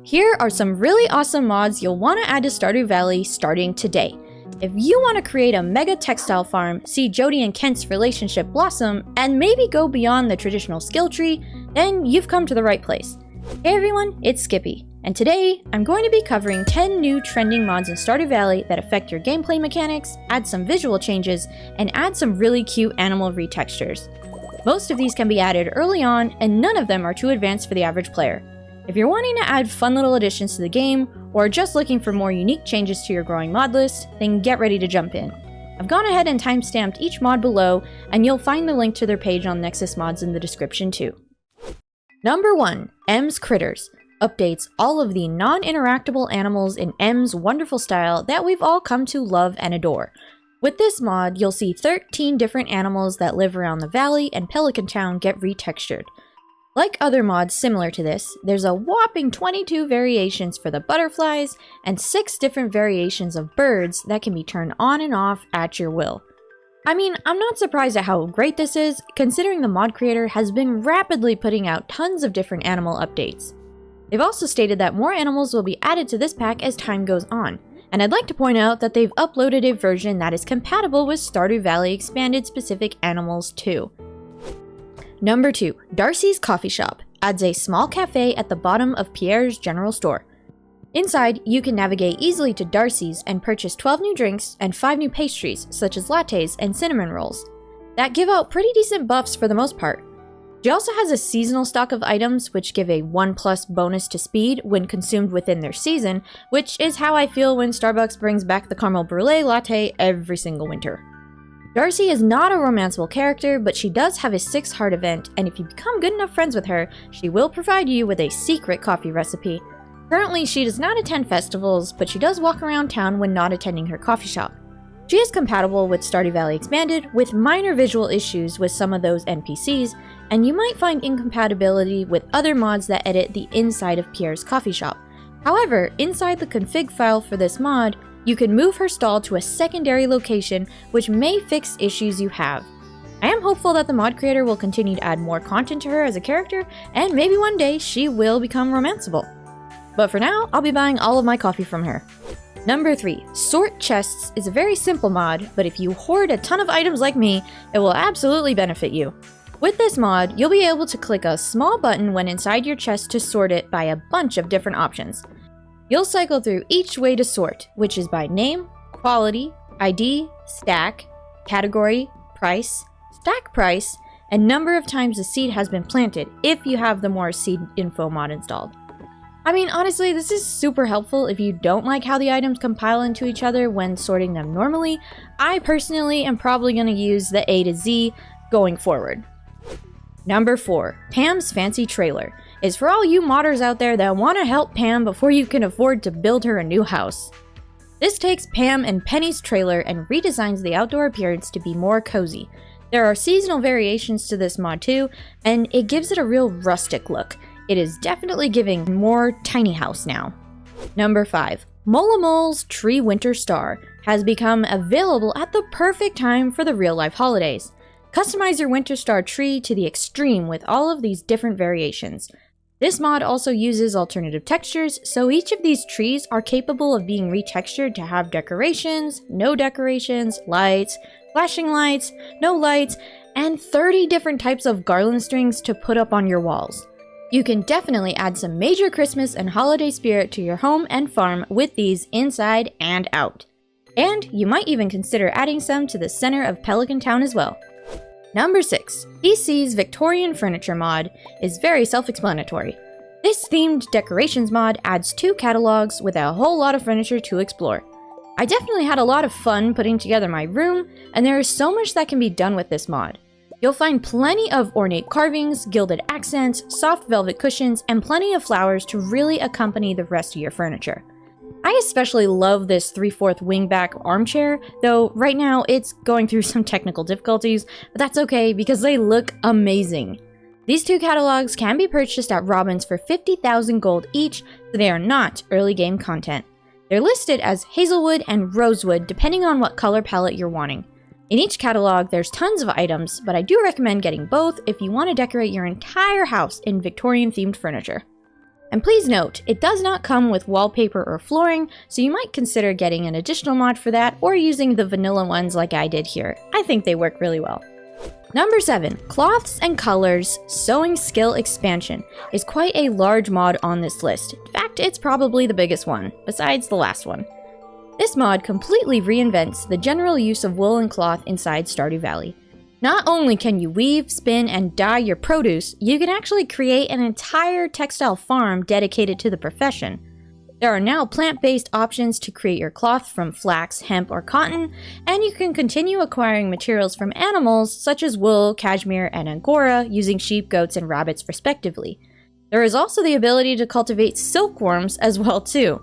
Here are some really awesome mods you'll want to add to Stardew Valley starting today. If you want to create a mega textile farm, see Jodi and Kent's relationship blossom, and maybe go beyond the traditional skill tree, then you've come to the right place. Hey everyone, it's Skippy, and today I'm going to be covering 10 new trending mods in Stardew Valley that affect your gameplay mechanics, add some visual changes, and add some really cute animal retextures. Most of these can be added early on, and none of them are too advanced for the average player. If you're wanting to add fun little additions to the game, or just looking for more unique changes to your growing mod list, then get ready to jump in. I've gone ahead and timestamped each mod below, and you'll find the link to their page on Nexus Mods in the description too. Number 1. M's Critters updates all of the non-interactable animals in M's wonderful style that we've all come to love and adore. With this mod, you'll see 13 different animals that live around the valley and Pelican Town get retextured. Like other mods similar to this, there's a whopping 22 variations for the butterflies and 6 different variations of birds that can be turned on and off at your will. I mean, I'm not surprised at how great this is, considering the mod creator has been rapidly putting out tons of different animal updates. They've also stated that more animals will be added to this pack as time goes on, and I'd like to point out that they've uploaded a version that is compatible with Stardew Valley expanded specific animals too. Number 2. Darcy's Coffee Shop adds a small cafe at the bottom of Pierre's general store. Inside, you can navigate easily to Darcy's and purchase 12 new drinks and 5 new pastries, such as lattes and cinnamon rolls, that give out pretty decent buffs for the most part. She also has a seasonal stock of items which give a 1+ bonus to speed when consumed within their season, which is how I feel when Starbucks brings back the caramel brulee latte every single winter. Darcy is not a romanceable character, but she does have a 6 heart event, and if you become good enough friends with her, she will provide you with a secret coffee recipe. Currently, she does not attend festivals, but she does walk around town when not attending her coffee shop. She is compatible with Stardew Valley Expanded, with minor visual issues with some of those NPCs, and you might find incompatibility with other mods that edit the inside of Pierre's coffee shop. However, inside the config file for this mod, you can move her stall to a secondary location, which may fix issues you have. I am hopeful that the mod creator will continue to add more content to her as a character, and maybe one day she will become romanceable. But for now, I'll be buying all of my coffee from her. Number 3. Sort Chests is a very simple mod, but if you hoard a ton of items like me, it will absolutely benefit you. With this mod, you'll be able to click a small button when inside your chest to sort it by a bunch of different options. You'll cycle through each way to sort, which is by name, quality, ID, stack, category, price, stack price, and number of times the seed has been planted if you have the More Seed Info mod installed. I mean, honestly, this is super helpful if you don't like how the items compile into each other when sorting them normally. I personally am probably going to use the A to Z going forward. Number 4. Pam's Fancy Trailer is for all you modders out there that want to help Pam before you can afford to build her a new house. This takes Pam and Penny's trailer and redesigns the outdoor appearance to be more cozy. There are seasonal variations to this mod too, and it gives it a real rustic look. It is definitely giving more tiny house now. Number 5. Molamole's Tree Winter Star has become available at the perfect time for the real-life holidays. Customize your Winter Star tree to the extreme with all of these different variations. This mod also uses alternative textures, so each of these trees are capable of being retextured to have decorations, no decorations, lights, flashing lights, no lights, and 30 different types of garland strings to put up on your walls. You can definitely add some major Christmas and holiday spirit to your home and farm with these inside and out. And you might even consider adding some to the center of Pelican Town as well. Number 6. PC's Victorian Furniture mod is very self-explanatory. This themed decorations mod adds 2 catalogs with a whole lot of furniture to explore. I definitely had a lot of fun putting together my room, and there is so much that can be done with this mod. You'll find plenty of ornate carvings, gilded accents, soft velvet cushions, and plenty of flowers to really accompany the rest of your furniture. I especially love this 3/4 wingback armchair, though right now it's going through some technical difficulties, but that's okay because they look amazing. These 2 catalogs can be purchased at Robin's for 50,000 gold each, so they are not early game content. They're listed as hazelwood and rosewood depending on what color palette you're wanting. In each catalog, there's tons of items, but I do recommend getting both if you want to decorate your entire house in Victorian-themed furniture. And please note, it does not come with wallpaper or flooring, so you might consider getting an additional mod for that or using the vanilla ones like I did here. I think they work really well. Number 7, Cloths and Colors Sewing Skill Expansion is quite a large mod on this list. In fact, it's probably the biggest one, besides the last one. This mod completely reinvents the general use of wool and cloth inside Stardew Valley. Not only can you weave, spin, and dye your produce, you can actually create an entire textile farm dedicated to the profession. There are now plant-based options to create your cloth from flax, hemp, or cotton, and you can continue acquiring materials from animals such as wool, cashmere, and angora using sheep, goats, and rabbits respectively. There is also the ability to cultivate silkworms as well too.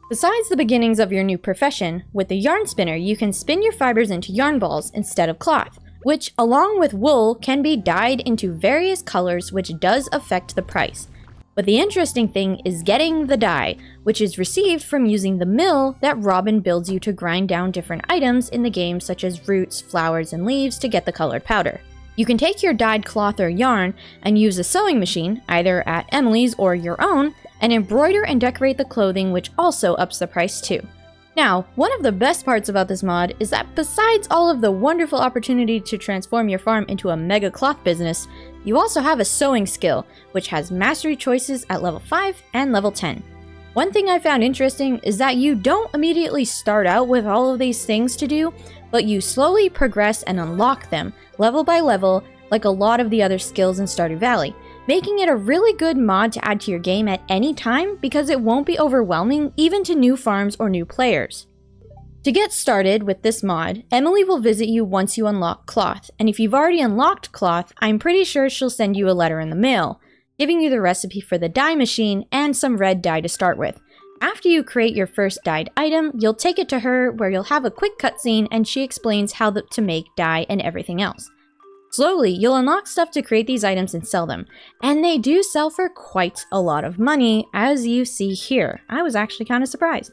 Besides the beginnings of your new profession, with the yarn spinner you can spin your fibers into yarn balls instead of cloth, which along with wool can be dyed into various colors, which does affect the price. But the interesting thing is getting the dye, which is received from using the mill that Robin builds you to grind down different items in the game such as roots, flowers, and leaves to get the colored powder. You can take your dyed cloth or yarn and use a sewing machine, either at Emily's or your own, and embroider and decorate the clothing, which also ups the price too. Now, one of the best parts about this mod is that besides all of the wonderful opportunity to transform your farm into a mega cloth business, you also have a sewing skill, which has mastery choices at level 5 and level 10. One thing I found interesting is that you don't immediately start out with all of these things to do, but you slowly progress and unlock them, level by level, like a lot of the other skills in Stardew Valley, making it a really good mod to add to your game at any time because it won't be overwhelming even to new farms or new players. To get started with this mod, Emily will visit you once you unlock cloth, and if you've already unlocked cloth, I'm pretty sure she'll send you a letter in the mail, giving you the recipe for the dye machine and some red dye to start with. After you create your first dyed item, you'll take it to her where you'll have a quick cutscene and she explains how to make dye and everything else. Slowly, you'll unlock stuff to create these items and sell them, and they do sell for quite a lot of money, as you see here. I was actually kind of surprised.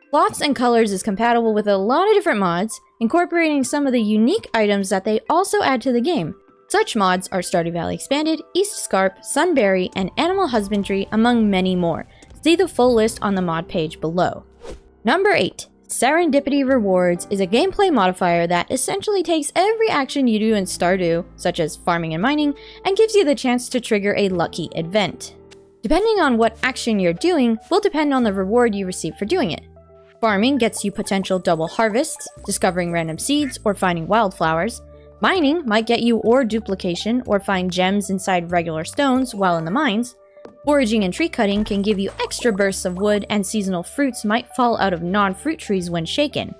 Cloths and Colors is compatible with a lot of different mods, incorporating some of the unique items that they also add to the game. Such mods are Stardew Valley Expanded, East Scarp, Sunberry, and Animal Husbandry, among many more. See the full list on the mod page below. Number 8. Serendipity Rewards is a gameplay modifier that essentially takes every action you do in Stardew, such as farming and mining, and gives you the chance to trigger a lucky event. Depending on what action you're doing will depend on the reward you receive for doing it. Farming gets you potential double harvests, discovering random seeds, or finding wildflowers. Mining might get you ore duplication or find gems inside regular stones while in the mines. Foraging and tree cutting can give you extra bursts of wood, and seasonal fruits might fall out of non-fruit trees when shaken.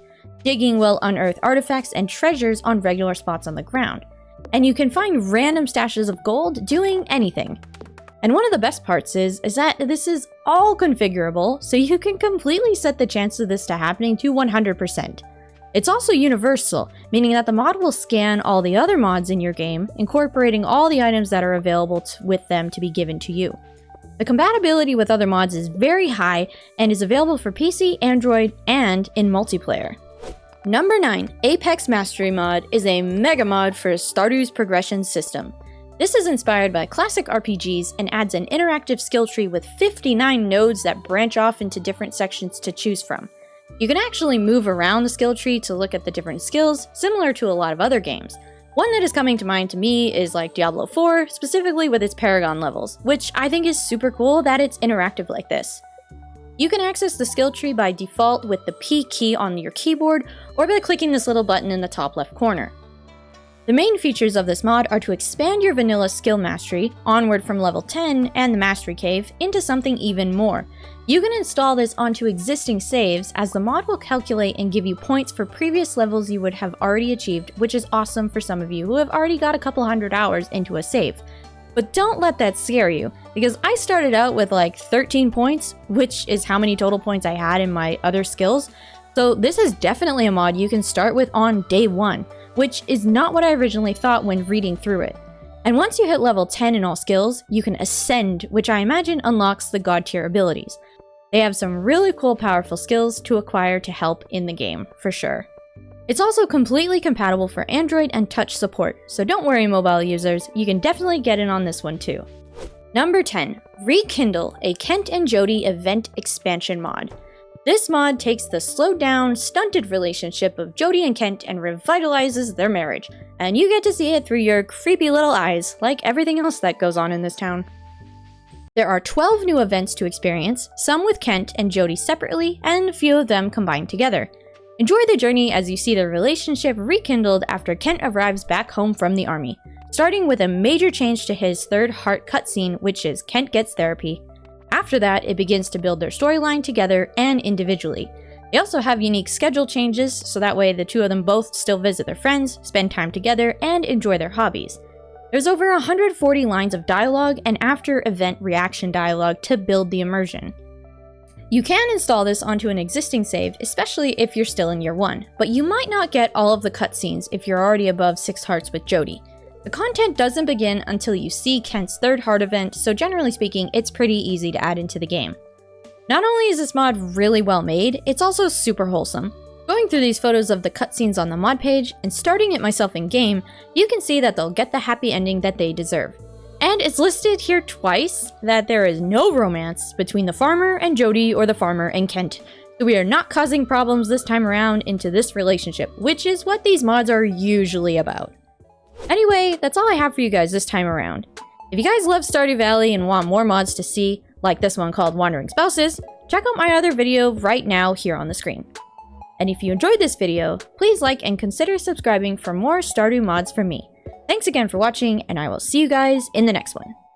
Digging will unearth artifacts and treasures on regular spots on the ground. And you can find random stashes of gold doing anything. And one of the best parts is that this is all configurable, so you can completely set the chance of this to happening to 100%. It's also universal, meaning that the mod will scan all the other mods in your game, incorporating all the items that are available with them to be given to you. The compatibility with other mods is very high and is available for PC, Android, and in multiplayer. Number 9, Apex Mastery Mod is a mega mod for Stardew's progression system. This is inspired by classic RPGs and adds an interactive skill tree with 59 nodes that branch off into different sections to choose from. You can actually move around the skill tree to look at the different skills, similar to a lot of other games. One that is coming to mind to me is like Diablo 4, specifically with its Paragon levels, which I think is super cool that it's interactive like this. You can access the skill tree by default with the P key on your keyboard or by clicking this little button in the top left corner. The main features of this mod are to expand your vanilla skill mastery, onward from level 10 and the Mastery Cave, into something even more. You can install this onto existing saves, as the mod will calculate and give you points for previous levels you would have already achieved, which is awesome for some of you who have already got a couple hundred hours into a save. But don't let that scare you, because I started out with like 13 points, which is how many total points I had in my other skills, so this is definitely a mod you can start with on day 1, which is not what I originally thought when reading through it. And once you hit level 10 in all skills, you can ascend, which I imagine unlocks the god tier abilities. They have some really cool powerful skills to acquire to help in the game, for sure. It's also completely compatible for Android and touch support, so don't worry mobile users, you can definitely get in on this one too. Number 10. Rekindle, a Kent and Jodi event expansion mod. This mod takes the slowed down, stunted relationship of Jodi and Kent and revitalizes their marriage, and you get to see it through your creepy little eyes, like everything else that goes on in this town. There are 12 new events to experience, some with Kent and Jodi separately, and a few of them combined together. Enjoy the journey as you see the relationship rekindled after Kent arrives back home from the army, starting with a major change to his third heart cutscene, which is Kent gets therapy. After that, it begins to build their storyline together and individually. They also have unique schedule changes, so that way the two of them both still visit their friends, spend time together, and enjoy their hobbies. There's over 140 lines of dialogue and after-event reaction dialogue to build the immersion. You can install this onto an existing save, especially if you're still in year 1, but you might not get all of the cutscenes if you're already above 6 hearts with Jodi. The content doesn't begin until you see Kent's third heart event, so generally speaking, it's pretty easy to add into the game. Not only is this mod really well made, it's also super wholesome. Going through these photos of the cutscenes on the mod page, and starting it myself in game, you can see that they'll get the happy ending that they deserve. And it's listed here twice that there is no romance between the farmer and Jodi or the farmer and Kent, so we are not causing problems this time around into this relationship, which is what these mods are usually about. Anyway, that's all I have for you guys this time around. If you guys love Stardew Valley and want more mods to see, like this one called Wandering Spouses, check out my other video right now here on the screen. And if you enjoyed this video, please like and consider subscribing for more Stardew mods from me. Thanks again for watching, and I will see you guys in the next one.